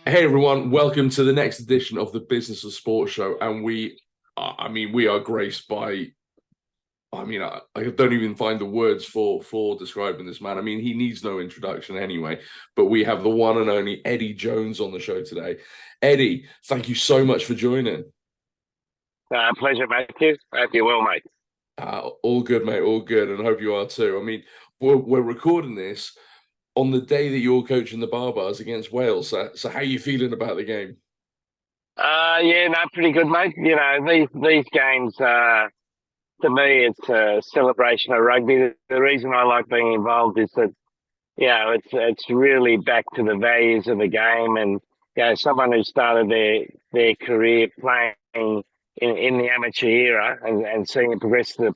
Hey everyone, welcome to the next edition of the Business of Sport show. And we are graced by, I don't even find the words for describing this man. I mean, he needs no introduction anyway, but we have the one and only Eddie Jones on the show today. Eddie, thank you so much for joining. Pleasure, Matthew. Hope you're well, mate. All good, mate, all good, and I hope you are too. I mean, we're recording this on the day that you're coaching the Barbars against Wales. So how are you feeling about the game? Pretty good, mate. You know, these games, to me, it's a celebration of rugby. The reason I like being involved is that, it's really back to the values of the game, and someone who started their career playing in the amateur era and seeing it progress to the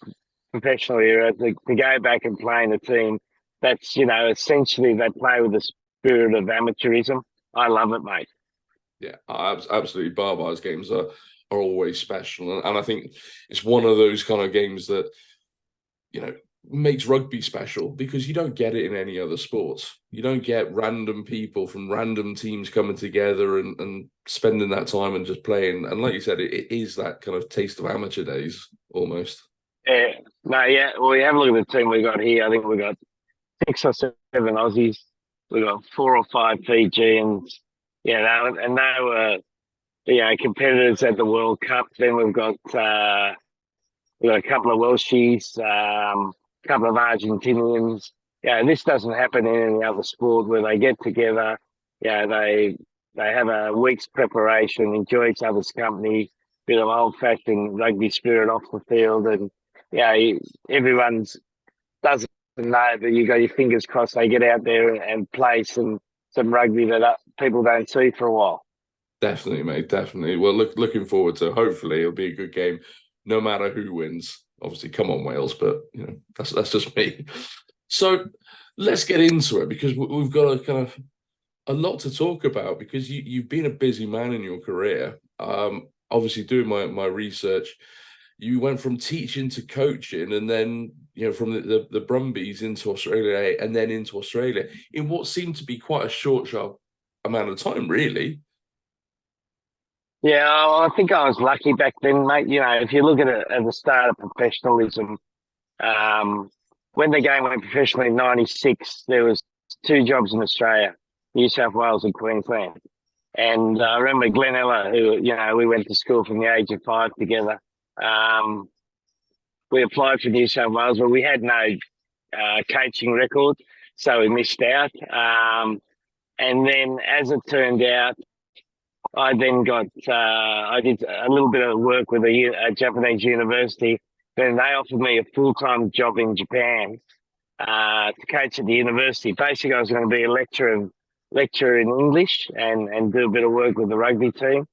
professional era to go back and play in a team that's, essentially they play with the spirit of amateurism. I love it, mate. Yeah, absolutely. Barbars games are always special, and I think it's one of those kind of games that makes rugby special because you don't get it in any other sports. You don't get random people from random teams coming together and spending that time and just playing. And like you said, it is that kind of taste of amateur days almost. Yeah, no, yeah. Well, you have a look at the team we got here. I think we got 6 or 7 Aussies. We got 4 or 5 Fijians. Yeah, and they were competitors at the World Cup. Then we've got a couple of Welshies, a couple of Argentinians. Yeah, this doesn't happen in any other sport where they get together. Yeah, they have a week's preparation, enjoy each other's company, bit of old-fashioned rugby spirit off the field, and everyone's doesn't know, but you got your fingers crossed they get out there and play some rugby that people don't see for a while. Definitely, mate. Definitely. Well, looking forward to. Hopefully, it'll be a good game, no matter who wins. Obviously, come on Wales, but that's just me. So let's get into it because we've got a lot to talk about because you've been a busy man in your career. Obviously, doing my research, you went from teaching to coaching, and then from the Brumbies into Australia, and then into Australia in what seemed to be quite a sharp amount of time, really. Yeah, I think I was lucky back then, mate. If you look at it at the start of professionalism, when the game went professional in '96, there was 2 jobs in Australia, New South Wales and Queensland. And I remember Glenn Ella, who, we went to school from the age of 5 together. We applied for New South Wales, but we had no coaching record, so we missed out. And then as it turned out, I then I did a little bit of work with a Japanese university. Then they offered me a full-time job in Japan to coach at the university. Basically, I was going to be a lecturer in English and do a bit of work with the rugby team.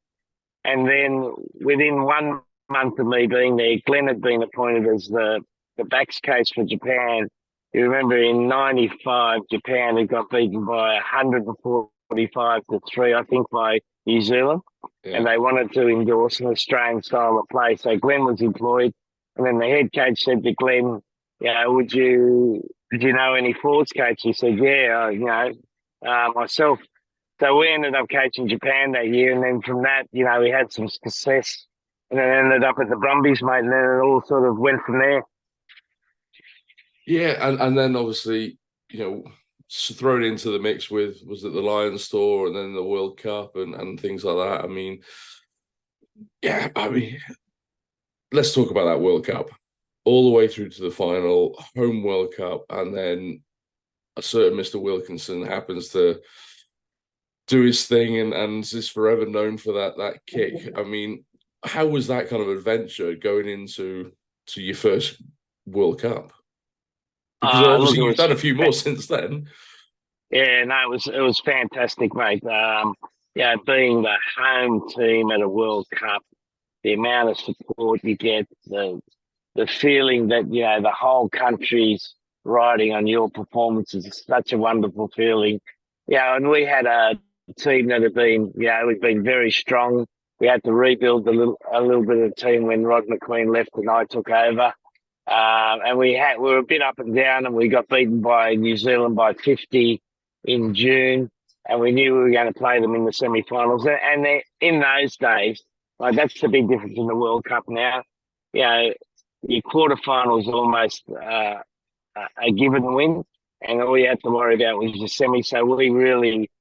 And then within 1 month of me being there, Glenn had been appointed as the backs coach for Japan. You remember in '95, Japan had got beaten by 145-3, I think, by New Zealand, and they wanted to endorse an Australian style of play. So Glenn was employed, and then the head coach said to Glenn, did you know any forwards coach? He said, myself. So we ended up coaching Japan that year, and then from that, we had some success, and then ended up at the Brumbies, mate, and then it all sort of went from there. Yeah, and then obviously, thrown into the mix with, was it the Lions tour and then the World Cup and things like that. Let's talk about that World Cup. All the way through to the final, home World Cup, and then a certain Mr. Wilkinson happens to do his thing and is forever known for that kick. I mean, how was that kind of adventure going into your first World Cup? Because obviously you've done a few more since then. Yeah, no, it was fantastic, mate. Being the home team at a World Cup, the amount of support you get, the feeling that the whole country's riding on your performances is such a wonderful feeling. Yeah, and we had a team that had been, we've been very strong. We had to rebuild a little bit of the team when Rod McQueen left and I took over. And we were a bit up and down, and we got beaten by New Zealand by 50 in June, and we knew we were going to play them in the semi-finals. And in those days, like that's the big difference in the World Cup now. You know, your quarterfinals almost a given win, and all you had to worry about was your semi. So we really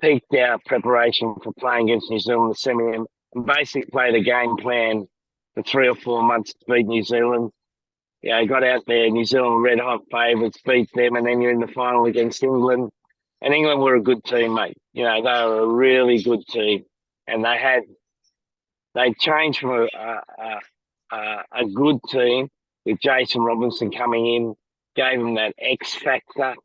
peaked our preparation for playing against New Zealand in the semi, and basically played a game plan for 3 or 4 months to beat New Zealand. Yeah, got out there, New Zealand red hot favourites, beat them, and then you're in the final against England. And England were a good team, mate. You know, they were a really good team, and they changed from a good team with Jason Robinson coming in, gave them that X factor,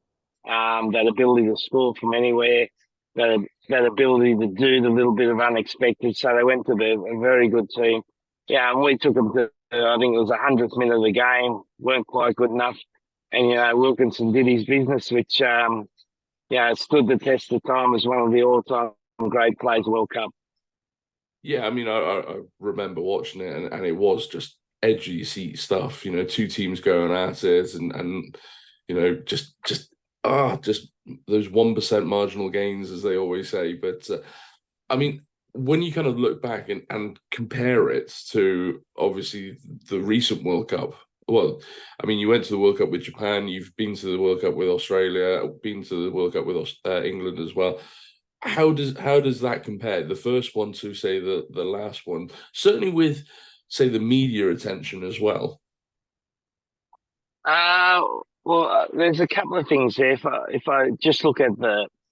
that ability to score from anywhere, that ability to do the little bit of unexpected. So they went to a very good team. Yeah, and we took them to, I think it was the 100th minute of the game, weren't quite good enough. And, you know, Wilkinson did his business, which, yeah, stood the test of time as one of the all-time great players of World Cup. Yeah, I mean, I remember watching it, and it was just edgy seat stuff. You know, two teams going at it, and you know, just those 1% marginal gains, as they always say. But I mean, when you kind of look back and compare it to obviously the recent World Cup. Well, I mean, you went to the World Cup with Japan. You've been to the World Cup with Australia. Been to the World Cup with England as well. How does that compare? The first one to say the last one, certainly with say the media attention as well. Uh, well, there's a couple of things there. If I just look at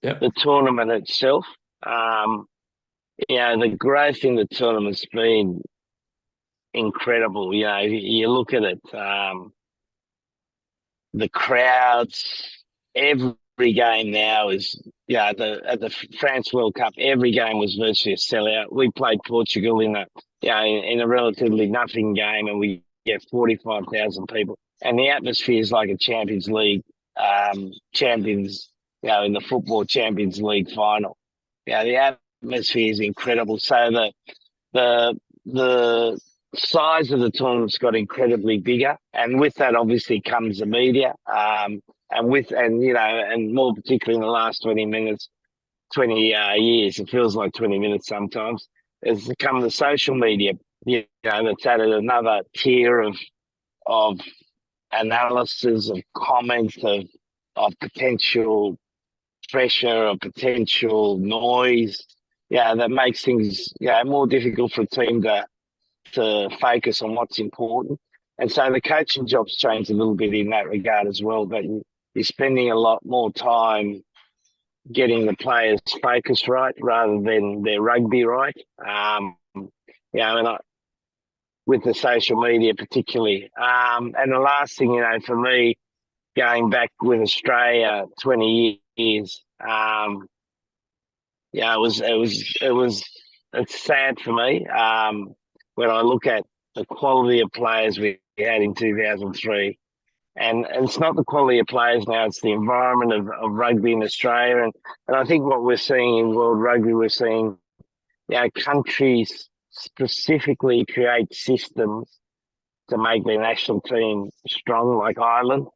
Yeah, the tournament itself, um, yeah, the growth in the tournament's been incredible. You know, you look at it, the crowds, every game now is, yeah, at the France World Cup, every game was virtually a sellout. We played Portugal in in a relatively nothing game, and we get 45,000 people, and the atmosphere is like a Champions League, champions, in the football Champions League final. Yeah, the atmosphere is incredible. So the the size of the tournament's got incredibly bigger, and with that obviously comes the media, and more particularly in the last 20 minutes, 20 years, it feels like 20 minutes sometimes. Has come the social media, that's added another tier of analysis, of comments, of potential pressure, of potential noise. Yeah, that makes things more difficult for a team to focus on what's important. And so the coaching job's changed a little bit in that regard as well. But you're spending a lot more time getting the players' focus right rather than their rugby right. And with the social media particularly. And the last thing, for me, going back with Australia 20 years, it's sad for me when I look at the quality of players we had in 2003. And it's not the quality of players now, it's the environment of rugby in Australia. And I think what we're seeing in world rugby, we're seeing countries specifically create systems to make their national team strong, like Ireland,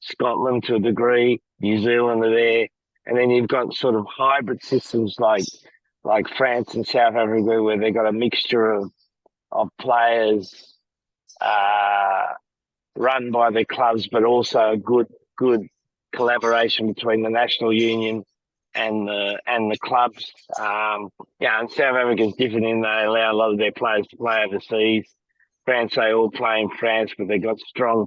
Scotland to a degree, New Zealand are there. And then you've got sort of hybrid systems like France and South Africa, where they've got a mixture of players run by their clubs, but also a good collaboration between the national union and the clubs. And South Africa is different in they allow a lot of their players to play overseas. France, they all play in France, but they've got strong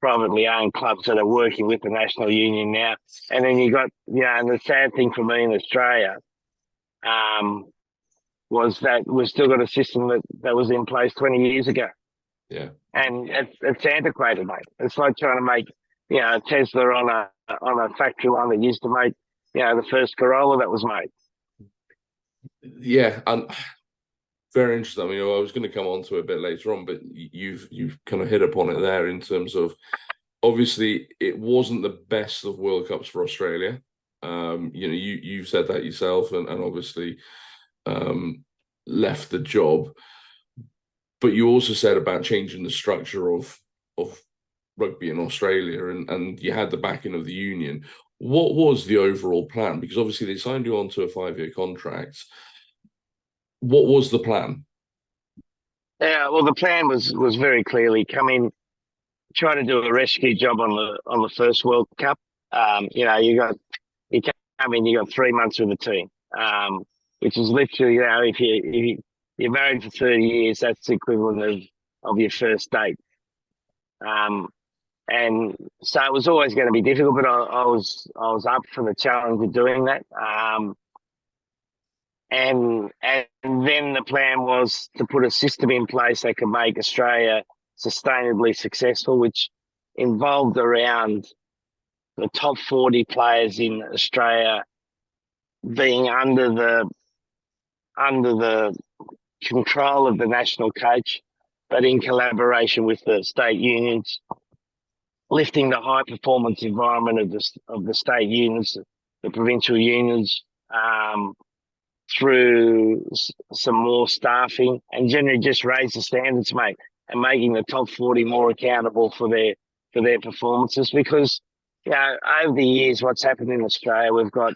privately owned clubs that are working with the national union now. And then you got, and the sad thing for me in Australia was that we've still got a system that was in place 20 years ago. yeah, And it's antiquated, mate. It's like trying to make, a Tesla on a factory line that used to make, the first Corolla that was made. yeah. And very interesting. I mean, I was going to come on to it a bit later on, but you've kind of hit upon it there in terms of obviously it wasn't the best of World Cups for Australia. You've said that yourself, and obviously left the job. But you also said about changing the structure of rugby in Australia, and you had the backing of the union. What was the overall plan? Because obviously they signed you onto a 5-year contract. What was the plan? Yeah, well, the plan was very clearly come in, try to do a rescue job on the first World Cup. You know, you come in, you got 3 months with the team, which is literally, you know, if you're married for 30 years, that's the equivalent of your first date. Um, and so it was always going to be difficult, but I was up for the challenge of doing that. And then the plan was to put a system in place that could make Australia sustainably successful, which involved around the top 40 players in Australia being under the control of the national coach, but in collaboration with the state unions, lifting the high performance environment of the state unions, the provincial unions, through some more staffing, and generally just raise the standards, mate, and making the top 40 more accountable for their performances. Because, you know, over the years, what's happened in Australia, we've got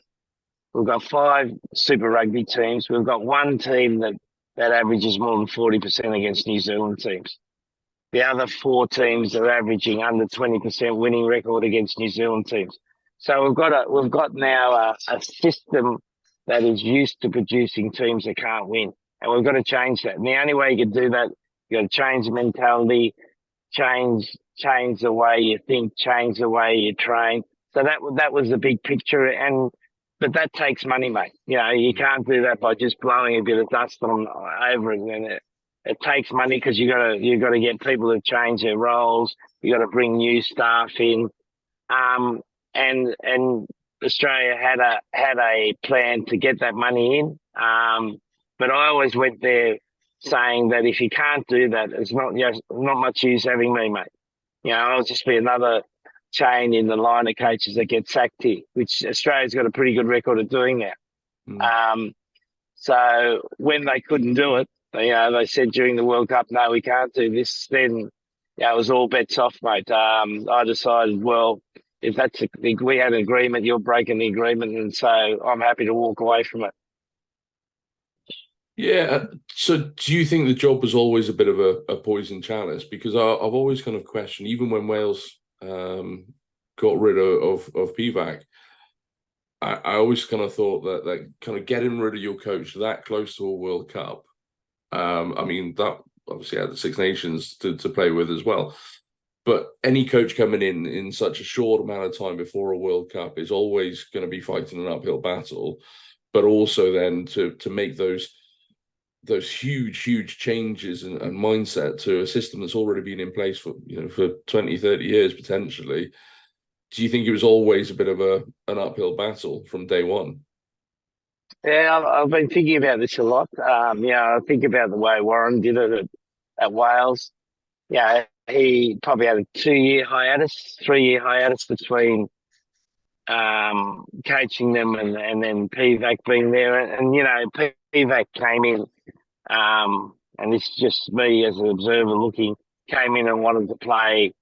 5 Super Rugby teams. We've got one team that averages more than 40% against New Zealand teams. The other 4 teams are averaging under 20% winning record against New Zealand teams. So we've got now a system that is used to producing teams that can't win, and we've got to change that. And the only way you can do that, you got to change the mentality, change the way you think, change the way you train. So that was the big picture, but that takes money, mate. You know, you can't do that by just blowing a bit of dust over it. And it takes money because you got to get people to change their roles. You got to bring new staff in, and Australia had a plan to get that money in. But I always went there saying that if you can't do that, it's not much use having me, mate. You know, I'll just be another chain in the line of coaches that get sacked here, which Australia's got a pretty good record of doing now. Mm. So when they couldn't do it, they said during the World Cup, no, we can't do this. Then, it was all bets off, mate. I decided, well, if we had an agreement, you're breaking the agreement, and so I'm happy to walk away from it. Yeah. So do you think the job was always a bit of a poison chalice? Because I've always kind of questioned, even when Wales got rid of PVAC, I always kind of thought that kind of getting rid of your coach that close to a World Cup, I mean, that obviously had the Six Nations to play with as well. But any coach coming in such a short amount of time before a World Cup is always going to be fighting an uphill battle. But also then to make those huge changes and mindset to a system that's already been in place for 20, 30 years potentially. Do you think it was always a bit of an uphill battle from day one? Yeah, I've been thinking about this a lot. I think about the way Warren did it at Wales. Yeah, he probably had a 2-year hiatus, 3-year hiatus between coaching them and then PVAC being there. And PVAC came in, and this is just me as an observer looking, came in and wanted to play,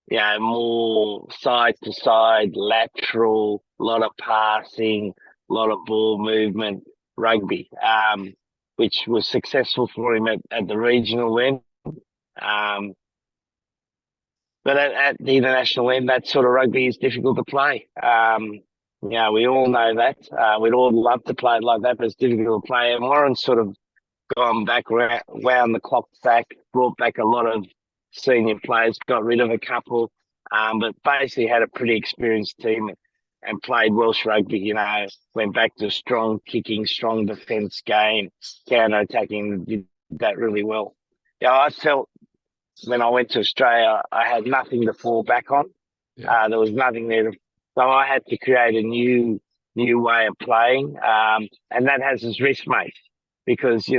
more side to side, lateral, a lot of passing, a lot of ball movement, rugby, which was successful for him at the regional end. But at the international end, that sort of rugby is difficult to play. We all know that. We'd all love to play it like that, but it's difficult to play. And Warren's sort of gone back, wound the clock back, brought back a lot of senior players, got rid of a couple, but basically had a pretty experienced team and played Welsh rugby, went back to a strong kicking, strong defence game, counter-attacking, did that really well. I felt when I went to Australia, I had nothing to fall back on. Yeah. There was nothing there. So I had to create a new way of playing, and that has its risk, mate, because,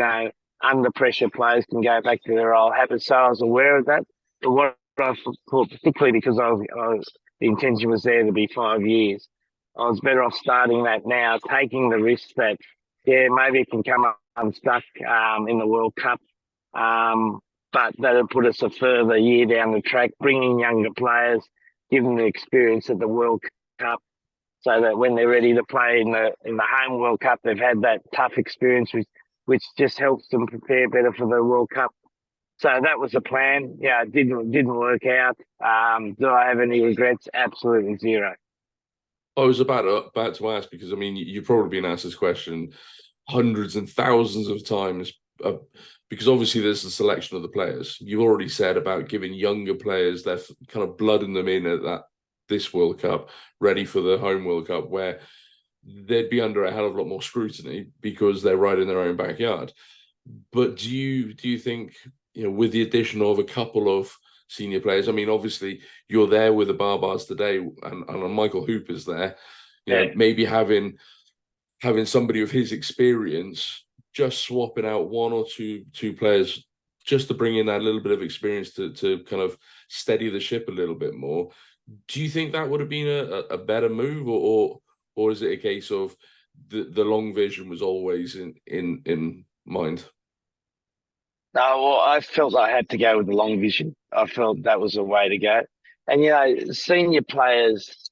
under pressure players can go back to their old habits. So I was aware of that. But what I thought, particularly because the intention was there to be 5 years, I was better off starting that now, taking the risk that, maybe it can come up unstuck in the World Cup. but that'll put us a further year down the track, bringing younger players, give them the experience of the World Cup, so that when they're ready to play in the home World Cup, they've had that tough experience, which just helps them prepare better for the World Cup. So that was the plan. Yeah, it didn't work out. Do I have any regrets? Absolutely zero. I was about to ask, because I mean, you've probably been asked this question hundreds and thousands of times, because obviously there's the selection of the players. You've already said about giving younger players their kind of blooding them in at this World Cup, ready for the home World Cup, where they'd be under a hell of a lot more scrutiny because they're right in their own backyard. But do you think, with the addition of a couple of senior players, I mean, obviously you're there with the Barbars today, and Michael Hooper's there, maybe having somebody of his experience, just swapping out one or two players just to bring in that little bit of experience to kind of steady the ship a little bit more. Do you think that would have been a better move, or is it a case of the long vision was always in mind? No, well, I felt I had to go with the long vision. I felt that was the way to go. And, senior players,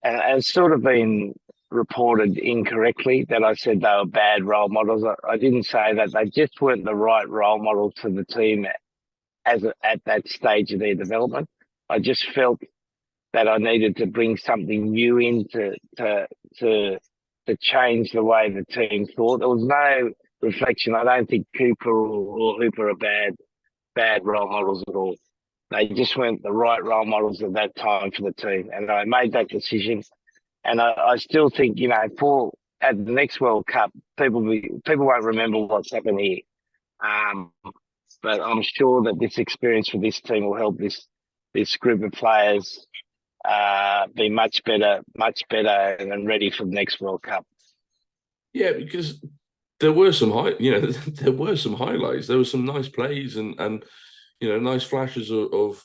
and it's sort of been reported incorrectly that I said they were bad role models. I didn't say that. They just weren't the right role model for the team at that stage of their development. I just felt that I needed to bring something new in to change the way the team thought. There was no reflection. I don't think Cooper or Hooper are bad role models at all. They just weren't the right role models at that time for the team, and I made that decision. And I still think, for at the next World Cup, people won't remember what's happened here. But I'm sure that this experience for this team will help this group of players be much better and ready for the next World Cup. Yeah, because there were some there were some highlights. There were some nice plays and nice flashes of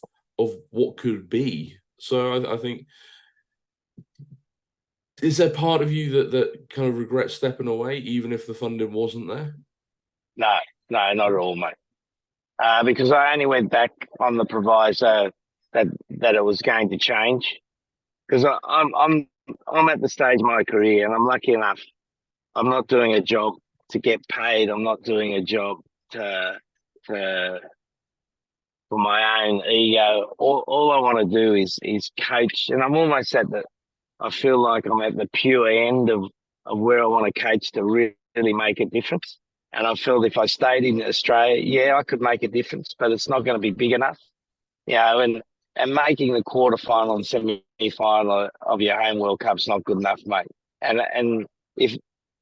what could be. So I think, is there part of you that kind of regrets stepping away, even if the funding wasn't there? No, not at all, mate. Because I only went back on the proviso that it was going to change. Because I'm at the stage of my career, and I'm lucky enough. I'm not doing a job to get paid. I'm not doing a job to for my own ego. All I want to do is coach, and I'm almost at the. I feel like I'm at the pure end of where I want to coach to really make a difference. And I felt if I stayed in Australia, yeah, I could make a difference, but it's not going to be big enough. And making the quarterfinal and semi-final of your home World Cup's not good enough, mate. And if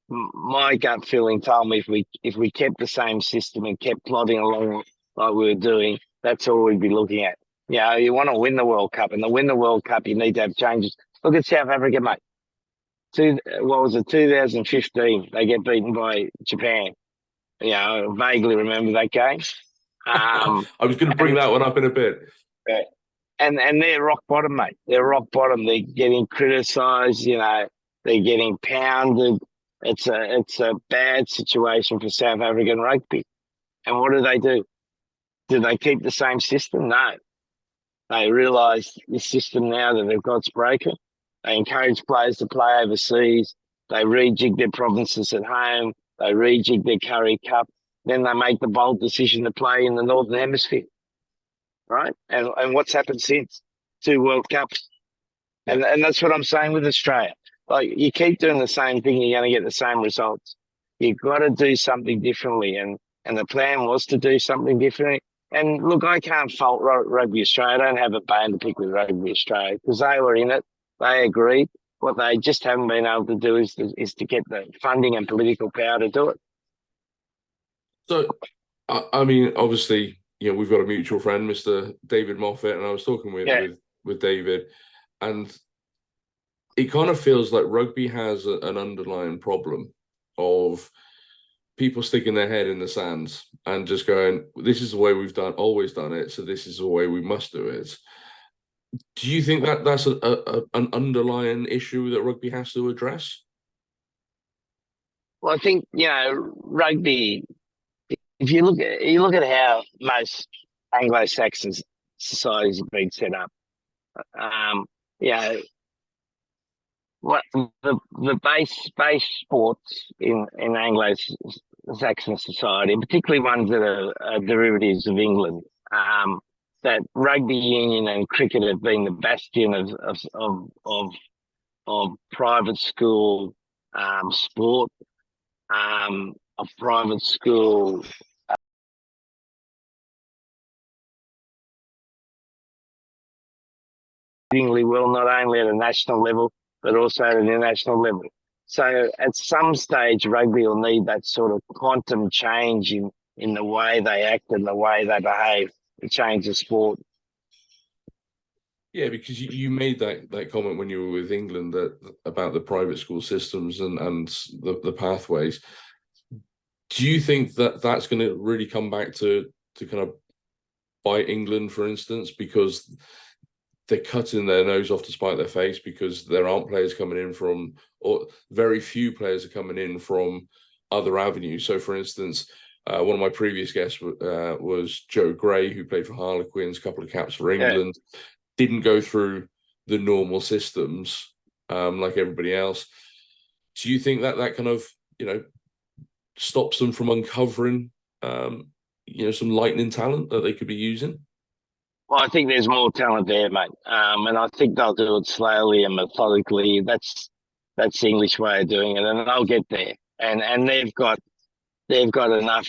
my gut feeling told me if we kept the same system and kept plodding along like we were doing, that's all we'd be looking at. You want to win the World Cup, and to win the World Cup, you need to have changes. Look at South Africa, mate. 2015? They get beaten by Japan. I vaguely remember that game. I was going to bring that one up in a bit. And they're rock bottom, mate. They're rock bottom. They're getting criticised. They're getting pounded. It's a bad situation for South African rugby. And what do? Do they keep the same system? No. They realise the system now that they've got's broken. They encourage players to play overseas. They rejig their provinces at home. They rejig their Currie Cup. Then they make the bold decision to play in the Northern Hemisphere, right? And what's happened since? 2 World Cups. And that's what I'm saying with Australia. Like, you keep doing the same thing, you're going to get the same results. You've got to do something differently. And the plan was to do something different. And look, I can't fault Rugby Australia. I don't have a bone to pick with Rugby Australia because they were in it. They agreed. What they just haven't been able to do is to get the funding and political power to do it. So, I mean, obviously, we've got a mutual friend, Mr. David Moffat, and I was talking with David, and it kind of feels like rugby has an underlying problem of people sticking their head in the sands and just going, this is the way we've always done it, so this is the way we must do it. Do you think that that's an underlying issue that rugby has to address? Well, I think, rugby if you look at how most Anglo-Saxon societies have been set up, um, yeah, what the base sports in Anglo-Saxon society, and particularly ones that are derivatives of England, that rugby union and cricket have been the bastion of private school sport, of private school well, not only at a national level, but also at an international level. So at some stage, rugby will need that sort of quantum change in the way they act and the way they behave to change the sport. Yeah, because you made that comment when you were with England about the private school systems and the pathways. Do you think that that's going to really come back to kind of bite England, for instance, because they're cutting their nose off to spite their face because there aren't players coming in from, or very few players are coming in from other avenues. So, for instance, one of my previous guests was Joe Gray, who played for Harlequins, a couple of caps for England, didn't go through the normal systems like everybody else. Do you think that kind of, stops them from uncovering, some lightning talent that they could be using? Well, I think there's more talent there, mate, and I think they'll do it slowly and methodically. That's the English way of doing it, and they'll get there. And they've got enough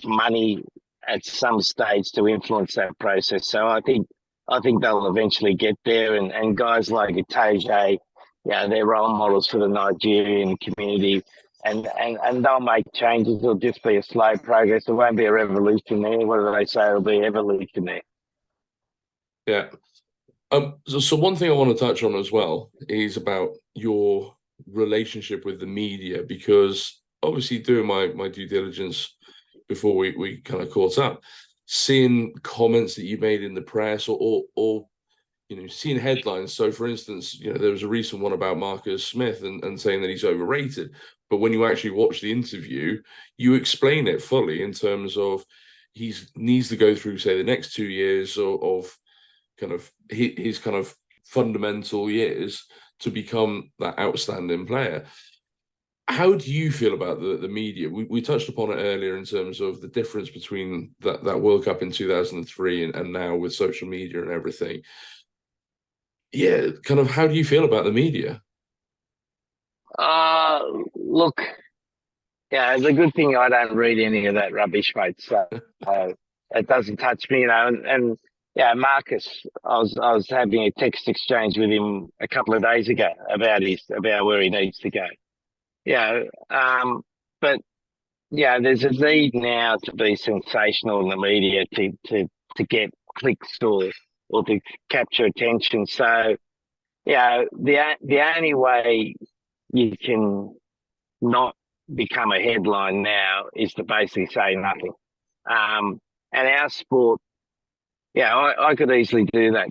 money at some stage to influence that process. So I think they'll eventually get there. And guys like Itaje, they're role models for the Nigerian community. And they'll make changes. It'll just be a slow progress. It won't be a revolution there. What do they say? It'll be evolution there. Yeah. So one thing I want to touch on as well is about your relationship with the media, because obviously doing my due diligence before we kind of caught up, seeing comments that you made in the press or seeing headlines. So for instance, there was a recent one about Marcus Smith and saying that he's overrated. But when you actually watch the interview, you explain it fully in terms of he needs to go through, say, the next 2 years of kind of his kind of fundamental years to become that outstanding player. How do you feel about the media? We touched upon it earlier in terms of the difference between that World Cup in 2003 and now with social media and everything. Yeah, kind of how do you feel about the media? Look, it's a good thing I don't read any of that rubbish, mate. So it doesn't touch me, And Marcus, I was having a text exchange with him a couple of days ago about where he needs to go. But there's a need now to be sensational in the media to get clicks or to capture attention. So the only way you can not become a headline now is to basically say nothing. And our sport, I could easily do that.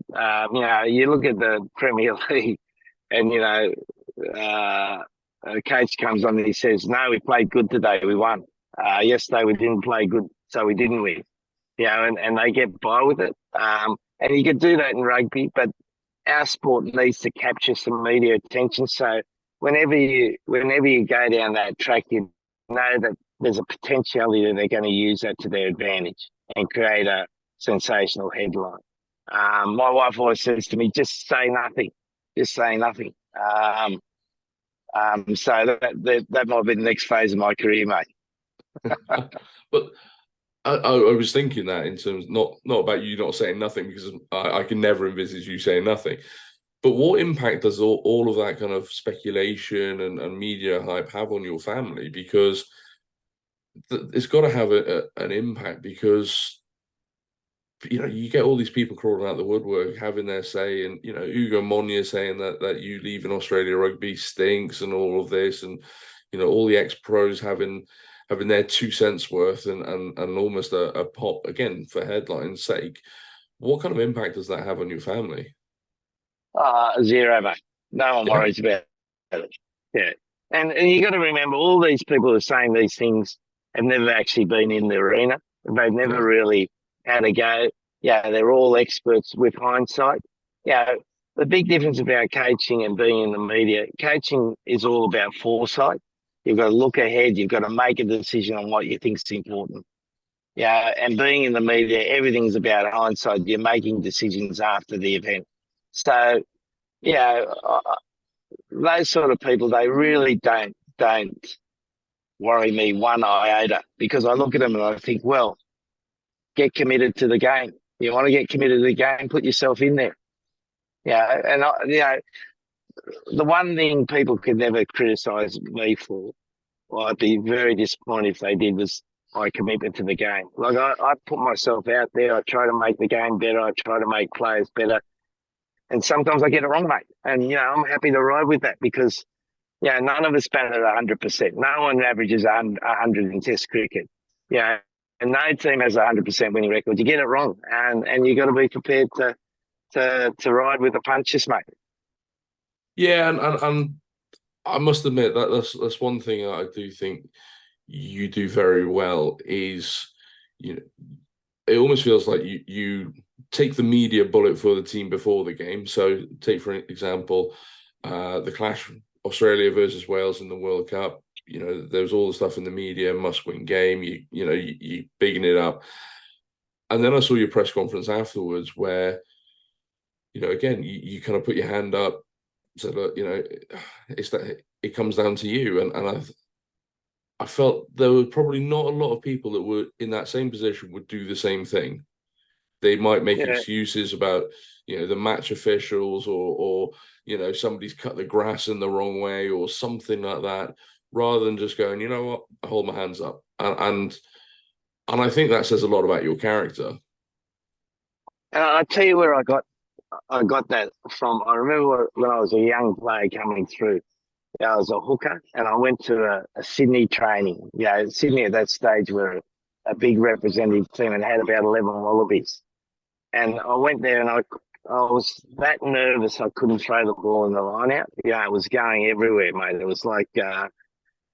You look at the Premier League, and a coach comes on and he says, "No, we played good today. We won. Yesterday we didn't play good, so we didn't win." And they get by with it. And you could do that in rugby, but our sport needs to capture some media attention. So whenever you go down that track, you know that there's a potentiality that they're going to use that to their advantage and create a sensational headline. My wife always says to me, "Just say nothing. Just say nothing." So that might be the next phase of my career, mate. But I was thinking that in terms not about you not saying nothing, because I can never envisage you saying nothing. But what impact does all of that kind of speculation and media hype have on your family? Because it's got to have an impact, because you get all these people crawling out the woodwork having their say, and Ugo Monye saying that you leaving Australia rugby stinks and all of this, and all the ex-pros having their 2 cents worth and almost a pop again for headline's sake. What kind of impact does that have on your family? Zero, mate. No one worries about it. Yeah. And you got to remember, all these people are saying these things have never actually been in the arena. They've never Yeah. really had a go. Yeah, they're all experts with hindsight. Yeah, the big difference about coaching and being in the media, coaching is all about foresight. You've got to look ahead. You've got to make a decision on what you think is important. Yeah, and being in the media, everything's about hindsight. You're making decisions after the event. So, yeah, those sort of people, they really don't worry me one iota, because I look at them and I think, well, get committed to the game. You want to get committed to the game, put yourself in there. Yeah, and the one thing people could never criticise me for, well, I'd be very disappointed if they did, was my commitment to the game. Like I put myself out there. I try to make the game better. I try to make players better. And sometimes I get it wrong, mate. And, I'm happy to ride with that, because, none of us bat at 100%. No one averages 100 in Test cricket. Yeah, and no team has a 100% winning record. You get it wrong, and you got to be prepared to ride with the punches, mate. Yeah, and I must admit that that's one thing I do think you do very well is, you know, it almost feels like you take the media bullet for the team before the game. So take for example, the clash Australia versus Wales in the World Cup. There was all the stuff in the media, must-win game. You bigging it up, and then I saw your press conference afterwards where, again, you kind of put your hand up, said, look, it's that it comes down to you, and I felt there were probably not a lot of people that were in that same position would do the same thing. They might make Yeah, excuses about, the match officials, or somebody's cut the grass in the wrong way or something like that, rather than just going, you know what, I hold my hands up. And I think that says a lot about your character. and I tell you where I got that from. I remember when I was a young player coming through. I was a hooker, and I went to a Sydney training. Sydney at that stage were a big representative team and had about 11 Wallabies. And I went there, and I was that nervous I couldn't throw the ball in the line out. It was going everywhere, mate. It was like, I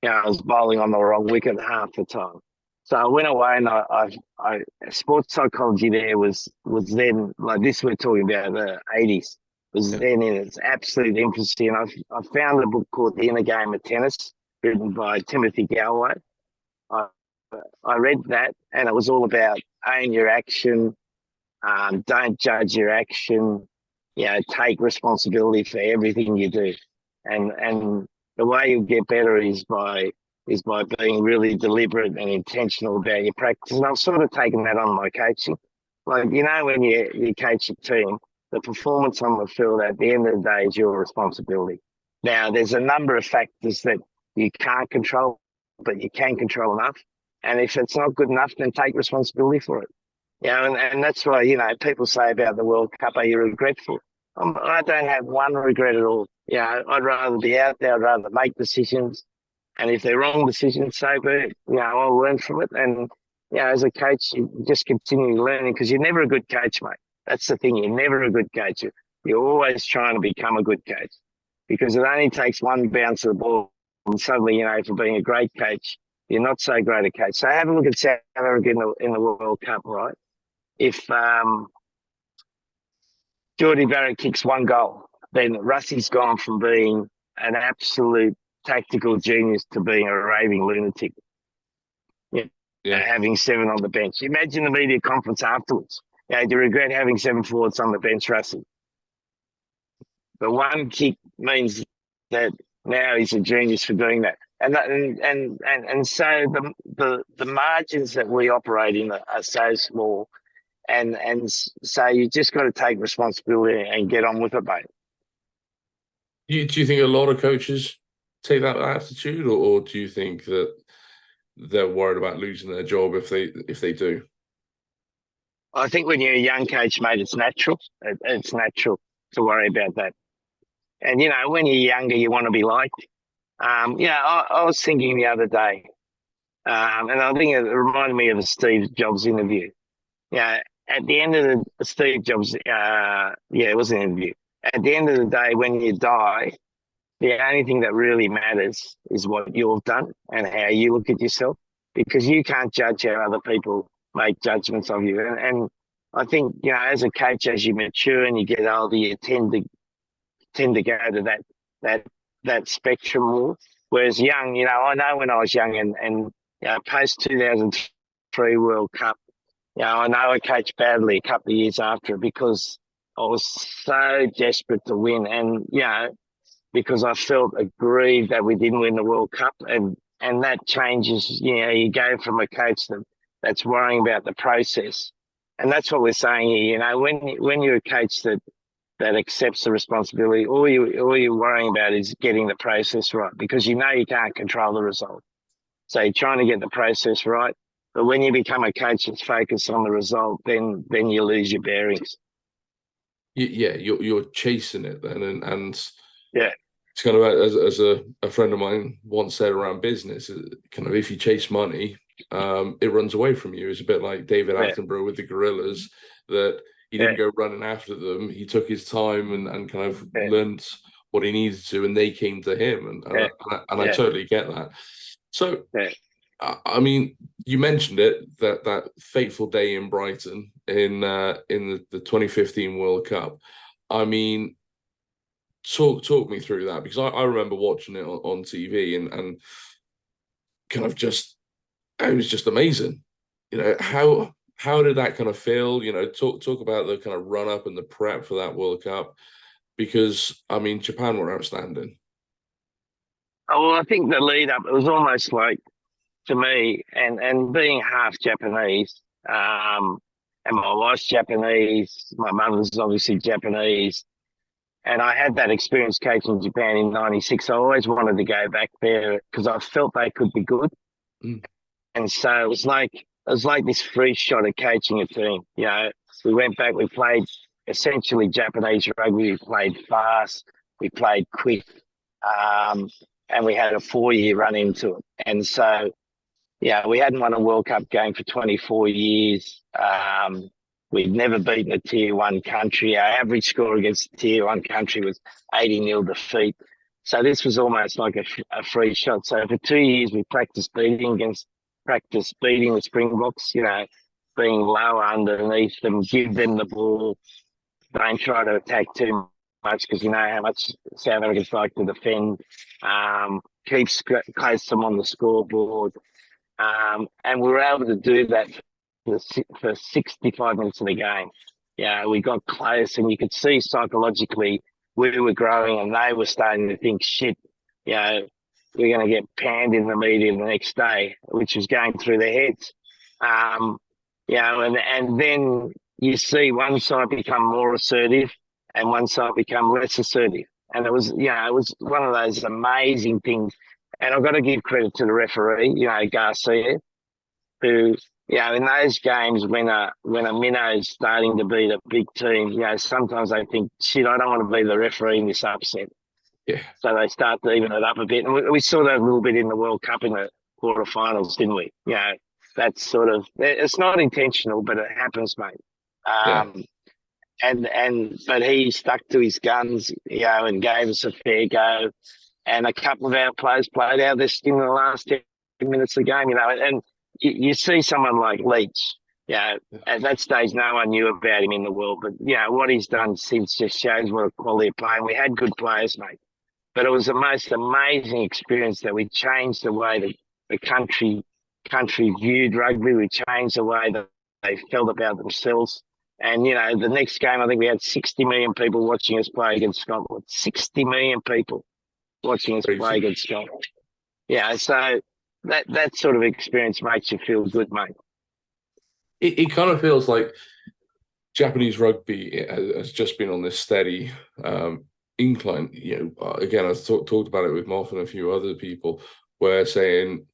was bowling on the wrong wicket half the time. So I went away, and I sports psychology there was then, like this, we're talking about the 80s, was Yeah. then in its absolute infancy. And I found a book called The Inner Game of Tennis, written by Timothy Galway. I, I read that, and it was all about own your action, don't judge your action, take responsibility for everything you do. And the way you get better is by being really deliberate and intentional about your practice. And I've sort of taken that on my coaching. Like, when you coach a team, the performance on the field at the end of the day is your responsibility. Now, there's a number of factors that you can't control, but you can control enough. And if it's not good enough, then take responsibility for it. And that's why, people say about the World Cup, are you regretful? I don't have one regret at all. I'd rather be out there. I'd rather make decisions. And if they're wrong decisions, so be it. I'll learn from it. And, as a coach, you just continue learning, because you're never a good coach, mate. That's the thing. You're never a good coach. You're always trying to become a good coach, because it only takes one bounce of the ball, and suddenly, for being a great coach, you're not so great a coach. So have a look at South Africa in the World Cup, right? If Geordie Barrett kicks one goal, then Russie's gone from being an absolute tactical genius to being a raving lunatic. Yeah. Having 7 on the bench. Imagine the media conference afterwards. Do you regret having 7 forwards on the bench, Russie? The one kick means that now he's a genius for doing that. And so the margins that we operate in are so small. And so you just got to take responsibility and get on with it, mate. Do you think a lot of coaches take that attitude, or do you think that they're worried about losing their job if they do? I think when you're a young coach, mate, it's natural. It's natural to worry about that. And, when you're younger, you want to be liked. I was thinking the other day, and I think it reminded me of a Steve Jobs interview. At the end of the Steve Jobs, it was an interview. At the end of the day, when you die, the only thing that really matters is what you've done and how you look at yourself. because you can't judge how other people make judgments of you. And I think, as a coach, as you mature and you get older, you tend to go to that that spectrum more. Whereas young, I know when I was young and post 2003 World Cup, I know I coached badly a couple of years after it because I was so desperate to win, and because I felt aggrieved that we didn't win the World Cup, and that changes. You go from a coach that's worrying about the process, and that's what we're saying here. When you're a coach that accepts the responsibility, all you're worrying about is getting the process right, because you can't control the result. So you're trying to get the process right. But when you become a coach that's focused on the result, then you lose your bearings. Yeah, you're chasing it then, and Yeah, it's kind of as a friend of mine once said around business, kind of if you chase money, it runs away from you. It's a bit like David yeah, Attenborough with the gorillas, that he yeah, didn't go running after them. He took his time and kind of yeah, learned what he needed to, and they came to him. yeah, I yeah, totally get that. So yeah. I mean, you mentioned it, that fateful day in Brighton in the 2015 World Cup. I mean, talk me through that, because I remember watching it on TV and kind of just, it was just amazing. How did that kind of feel? Talk about the kind of run up and the prep for that World Cup, because I mean, Japan were outstanding. Oh, well, I think the lead up, it was almost like, to me, and being half Japanese, and my wife's Japanese, my mother's obviously Japanese, and I had that experience coaching Japan in '96. I always wanted to go back there because I felt they could be good. Mm. And so it was like this free shot at coaching a team. We went back, we played essentially Japanese rugby, we played fast, we played quick, um, and we had a 4-year run into it. And so, we hadn't won a World Cup game for 24 years. We'd never beaten a tier one country. Our average score against a tier one country was 80-0 defeat. So this was almost like a free shot. So for 2 years, we practice beating the Springboks, being low underneath them, give them the ball, don't try to attack too much because you know how much South Africans like to defend, keep close to them on the scoreboard. And we were able to do that for 65 minutes of the game. We got close and you could see psychologically we were growing and they were starting to think, shit, we're going to get panned in the media the next day, which was going through their heads. And then you see one side become more assertive and one side become less assertive. And it was one of those amazing things. And I've got to give credit to the referee, Garcia, who, in those games when a minnow's starting to beat a big team, sometimes they think, shit, I don't want to be the referee in this upset. Yeah, So they start to even it up a bit. And we saw that a little bit in the World Cup in the quarterfinals, didn't we? That's it's not intentional, but it happens, mate. yeah. But he stuck to his guns, and gave us a fair go. And a couple of our players played out their skin in the last 10 minutes of the game, and you see someone like Leach. At that stage, no one knew about him in the world, but what he's done since just shows what a quality of player. And we had good players, mate, but it was the most amazing experience that we changed the way that the country viewed rugby. We changed the way that they felt about themselves. And the next game, I think we had 60 million people watching us play against Scotland. 60 million people watching us play Crazy. against Scotland. So that sort of experience makes you feel good, mate. It kind of feels like Japanese rugby has just been on this steady incline. Again, I talked about it with Moff and a few other people, where saying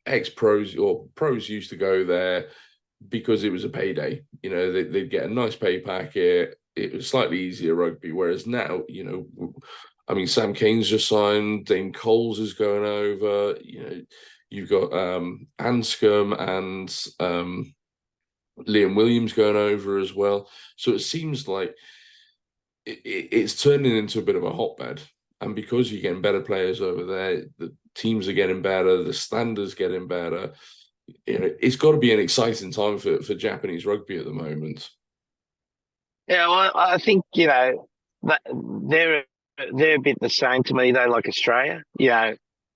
ex-pros or pros used to go there because it was a payday. They'd get a nice pay packet. It was slightly easier rugby. Whereas now, I mean, Sam Kane's just signed. Dane Coles is going over. You've got Anscombe and Liam Williams going over as well. So it seems like it's turning into a bit of a hotbed. And because you're getting better players over there, the teams are getting better, the standards getting better. it's got to be an exciting time for Japanese rugby at the moment. Yeah, well, I think that they're a bit the same to me though, like Australia.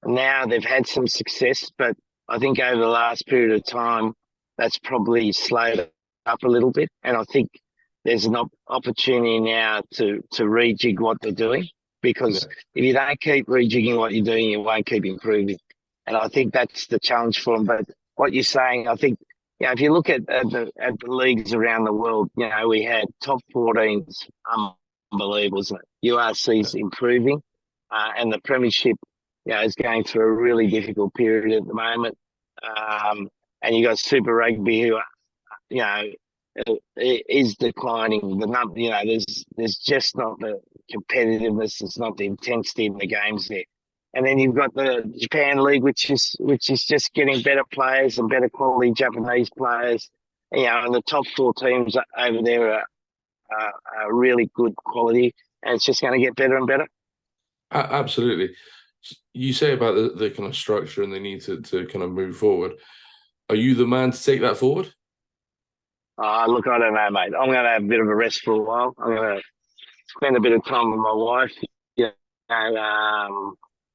Now they've had some success, but I think over the last period of time, that's probably slowed up a little bit. And I think there's an opportunity now to rejig what they're doing, because Yeah, if you don't keep rejigging what you're doing, you won't keep improving. And I think that's the challenge for them. But what you're saying, I think, if you look at the leagues around the world, we had top 14s, unbelievable, isn't it? yeah, URC's improving, and the Premiership, is going through a really difficult period at the moment. Um, and you got Super Rugby, who, you know, is declining. There's just not the competitiveness. There's not the intensity in the games there. And then you've got the Japan League, which is just getting better players and better quality Japanese players. And the top four teams over there are really good quality, and it's just going to get better and better. absolutely. You say about the kind of structure and the need to kind of move forward. Are you the man to take that forward? Look, I don't know, mate. I'm going to have a bit of a rest for a while. I'm going to spend a bit of time with my wife.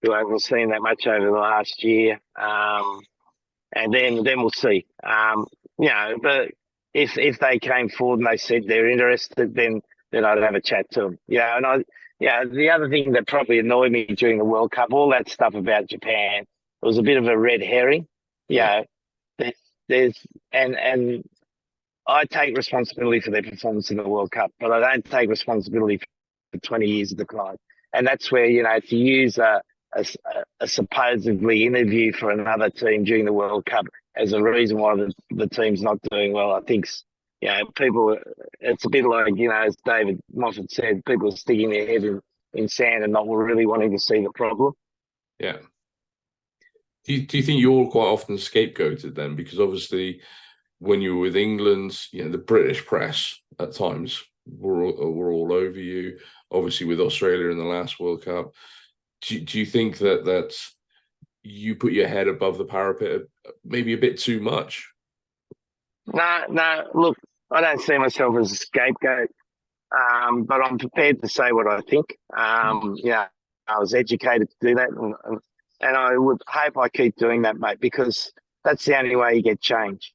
Who I haven't seen that much over the last year. And then we'll see. But if they came forward and they said they're interested, then I'd have a chat to them. The other thing that probably annoyed me during the World Cup, all that stuff about Japan, it was a bit of a red herring. Yeah, Yeah, there's and I take responsibility for their performance in the World Cup, but I don't take responsibility for 20 years of decline. And that's where, to use a supposedly interview for another team during the World Cup as a reason why the team's not doing well, I think, people, it's a bit like, as David Moffat said, people are sticking their head in sand and not really wanting to see the problem. yeah. Do you think you're quite often scapegoated then? Because obviously, when you were with England, the British press at times were all over you. Obviously, with Australia in the last World Cup, do you think that you put your head above the parapet maybe a bit too much? No, no, look, I don't see myself as a scapegoat, but I'm prepared to say what I think. I was educated to do that, and I would hope I keep doing that, mate, because that's the only way you get change.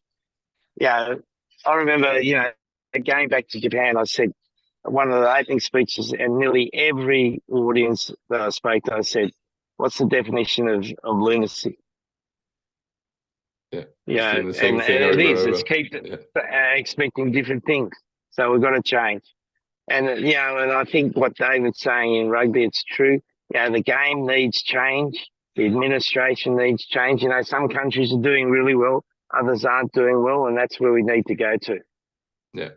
Yeah, I remember, going back to Japan, I said one of the opening speeches, and nearly every audience that I spoke to, I said, "What's the definition of lunacy?" Yeah, just Yeah, doing the same and thing it over and is. It's over. keep Yeah, expecting different things. So we've got to change. And and I think what David's saying in rugby, it's true. The game needs change. The administration needs change. Some countries are doing really well, others aren't doing well, and that's where we need to go to. yeah.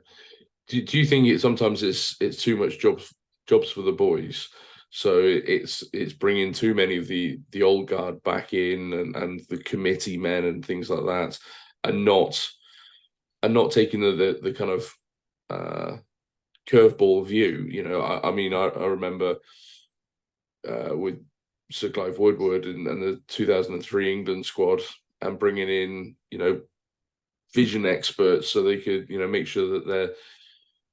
Do you think sometimes it's too much jobs for the boys? So it's bringing too many of the old guard back in and the committee men and things like that, and not taking the kind of curveball view. I mean, I remember with Sir Clive Woodward and the 2003 England squad, and bringing in vision experts so they could make sure that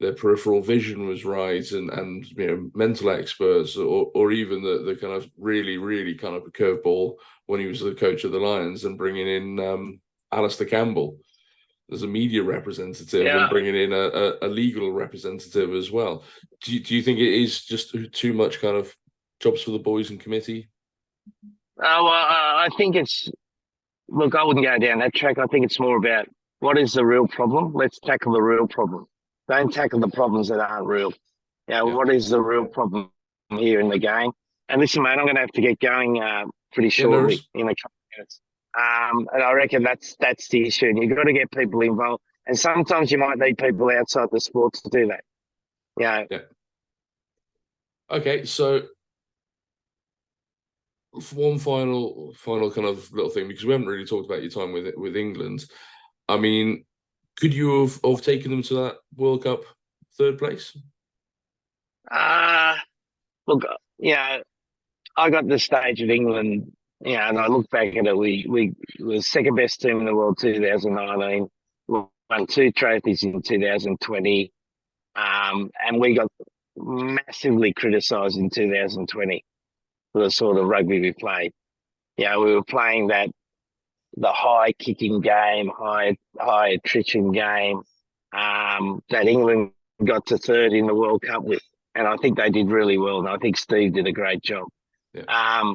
their peripheral vision was right, and mental experts, or even the kind of really kind of a curveball when he was the coach of the Lions, and bringing in Alistair Campbell as a media representative, and Yeah. bringing in a legal representative as well. Do you think it is just too much kind of jobs for the boys and committee? Well, I think it's, look, I wouldn't go down that track. I think it's more about what is the real problem? Let's tackle the real problem. Don't tackle the problems that aren't real. Yeah, What is the real problem here in the game? And listen, mate, I'm going to have to get going pretty yeah, no, shortly in a couple of minutes. And I reckon that's the issue. And you've got to get people involved. And sometimes you might need people outside the sport to do that. yeah. Okay, so one final kind of little thing, because we haven't really talked about your time with England. I mean, could you have taken them to that World Cup third place? Uh, look, I got to the stage of England Yeah, and I look back at it, we were the second best team in the world 2019. We won 2 trophies in 2020, and we got massively criticised in 2020 for the sort of rugby we played. We were playing the high kicking game, high attrition game, that England got to third in the World Cup with, and I think they did really well. And I think Steve did a great job. Yeah.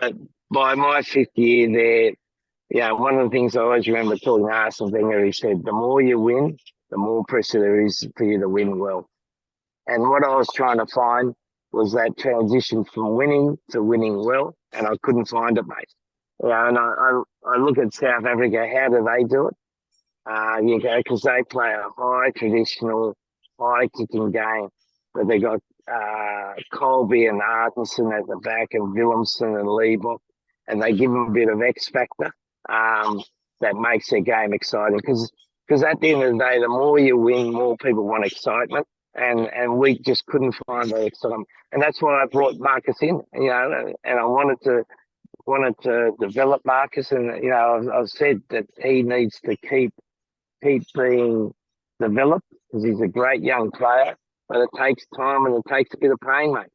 But by my 5th year there, one of the things I always remember talking to Arsene Wenger, he said, the more you win, the more pressure there is for you to win well. And what I was trying to find was that transition from winning to winning well, and I couldn't find it, mate. And I look at South Africa, how do they do it? Because they play a high traditional, high kicking game, but they got Colby and Artenson at the back, and Willemson and Liebach, and they give them a bit of X factor that makes their game exciting. Because at the end of the day, the more you win, more people want excitement, and we just couldn't find that excitement, and that's why I brought Marcus in, and I wanted to develop Marcus, and I've said that he needs to keep being developed because he's a great young player, but it takes time and it takes a bit of pain, mate.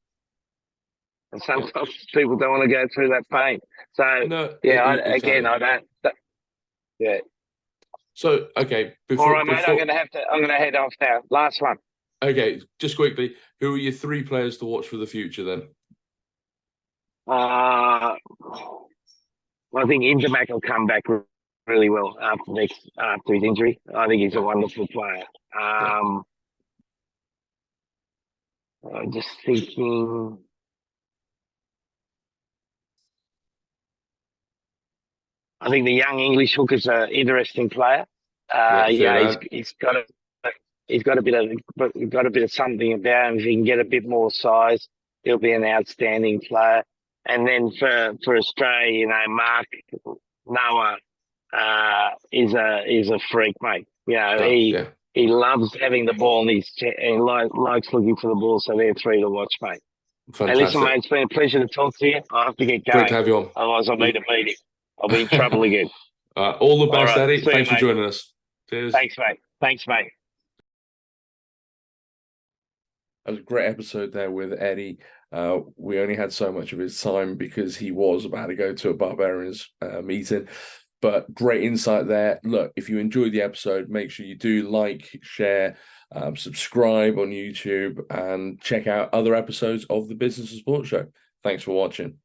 And sometimes people don't want to go through that pain. So No, again, exactly. I don't. Yeah. So okay, All right, mate. I'm gonna head off now. Last one. Okay, just quickly, who are your 3 players to watch for the future then? I think Intermac will come back really well after his injury. I think he's a wonderful player. I'm just thinking. I think the young English hooker's an interesting player. He's got a bit of something about him. If he can get a bit more size, he'll be an outstanding player. And then for Australia, Mark Noah is a freak, mate. He loves having the ball in his chest and likes looking for the ball. So they're 3 to watch, mate. Fantastic. Hey, listen, mate, it's been a pleasure to talk to you. I have to get going. Great to have you on. Otherwise, I'll need a meeting. I'll be in trouble again. All the best, Eddie. Thanks for mate. joining us. Cheers. Thanks, mate. That was a great episode there with Eddie. We only had so much of his time because he was about to go to a Barbarians meeting. But great insight there. Look, if you enjoyed the episode, make sure you do like, share, subscribe on YouTube, and check out other episodes of the Business and Sports Show. Thanks for watching.